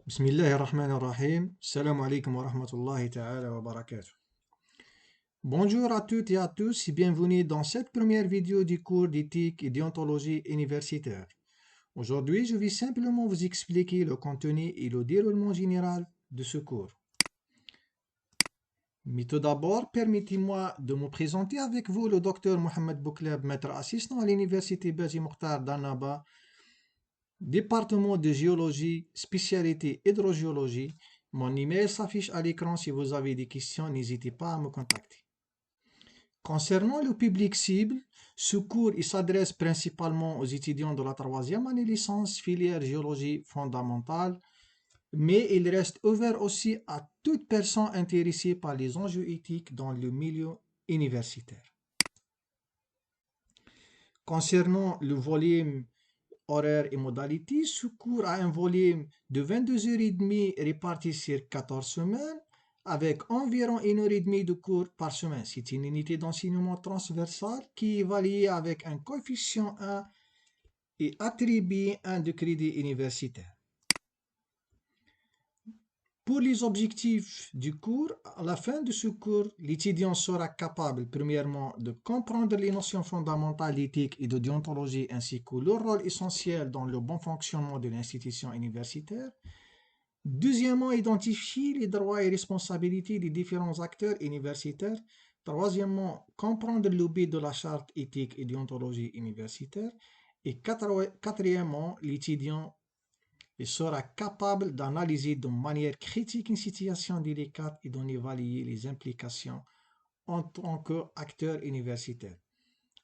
بسم الله الرحمن الرحيم. السلام عليكم ورحمة الله تعالى وبركاته. Bonjour à toutes et à tous et bienvenue dans cette première vidéo du cours d'éthique et déontologie universitaire. Aujourd'hui, je vais simplement vous expliquer le contenu et le déroulement général de ce cours. Mais tout d'abord, permettez-moi de me présenter avec vous le docteur Mohamed Boukleb, maître assistant à l'université Bazi Mokhtar d'Annaba, département de géologie, spécialité hydrogéologie. Mon email s'affiche à l'écran. Si vous avez des questions, n'hésitez pas à me contacter. Concernant le public cible, ce cours s'adresse principalement aux étudiants de la troisième année licence filière géologie fondamentale, mais il reste ouvert aussi à toute personne intéressée par les enjeux éthiques dans le milieu universitaire. Concernant le volume horaire et modalités, ce cours a un volume de 22h30 réparti sur 14 semaines, avec environ 1h30 de cours par semaine. C'est une unité d'enseignement transversale qui est évaluée avec un coefficient 1 et attribue un de crédit universitaire. Pour les objectifs du cours, à la fin de ce cours, l'étudiant sera capable, premièrement, de comprendre les notions fondamentales d'éthique et de déontologie ainsi que leur rôle essentiel dans le bon fonctionnement de l'institution universitaire. Deuxièmement, identifier les droits et responsabilités des différents acteurs universitaires. Troisièmement, comprendre le but de la charte éthique et déontologie universitaire. Et quatrièmement, l'étudiant sera capable d'analyser de manière critique une situation délicate et d'en évaluer les implications en tant qu'acteur universitaire.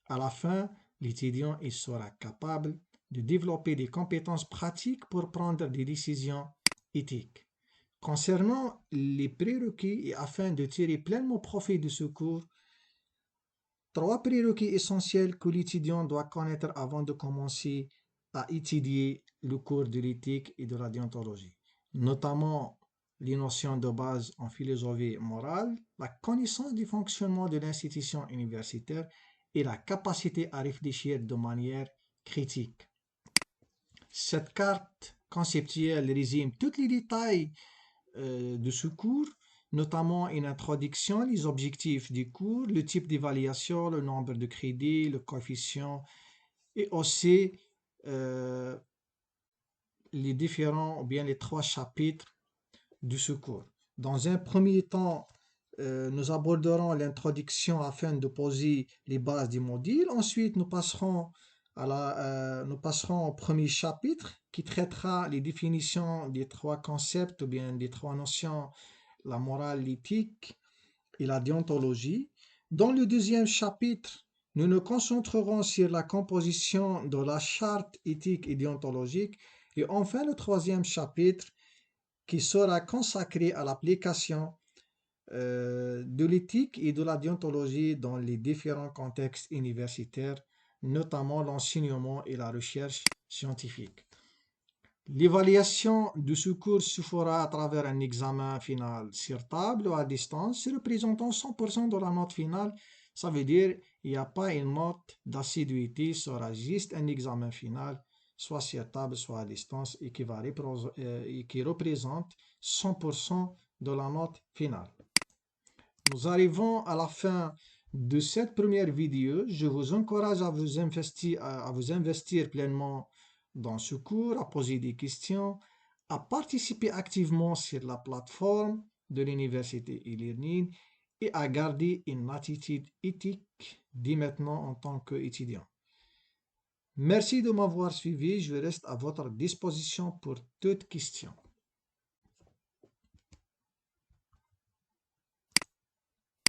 À la fin, l'étudiant sera capable de développer des compétences pratiques pour prendre des décisions éthiques. Concernant les prérequis et afin de tirer pleinement profit de ce cours, 3 prérequis essentiels que l'étudiant doit connaître avant de commencer à étudier le cours de l'éthique et de la déontologie, notamment les notions de base en philosophie morale, la connaissance du fonctionnement de l'institution universitaire et la capacité à réfléchir de manière critique. Cette carte conceptuelle résume tous les détails de ce cours, notamment une introduction, les objectifs du cours, le type d'évaluation, le nombre de crédits, le coefficient et aussi les différents ou bien les 3 chapitres de ce cours. Dans un premier temps, nous aborderons l'introduction afin de poser les bases du module. Ensuite, nous passerons au premier chapitre qui traitera les définitions des 3 concepts ou bien des 3 notions, la morale, l'éthique et la déontologie. Dans le deuxième chapitre, nous nous concentrerons sur la composition de la charte éthique et déontologique. Et enfin, le troisième chapitre qui sera consacré à l'application de l'éthique et de la déontologie dans les différents contextes universitaires, notamment l'enseignement et la recherche scientifique. L'évaluation de ce cours se fera à travers un examen final sur table ou à distance représentant 100% de la note finale. Ça veut dire qu'il n'y a pas une note d'assiduité, ce sera juste un examen final, soit sur table, soit à distance, et qui représente 100% de la note finale. Nous arrivons à la fin de cette première vidéo. Je vous encourage à vous investir pleinement dans ce cours, à poser des questions, à participer activement sur la plateforme de l'université e-learning et à garder une attitude éthique dès maintenant en tant qu'étudiant. Merci de m'avoir suivi. Je reste à votre disposition pour toute question.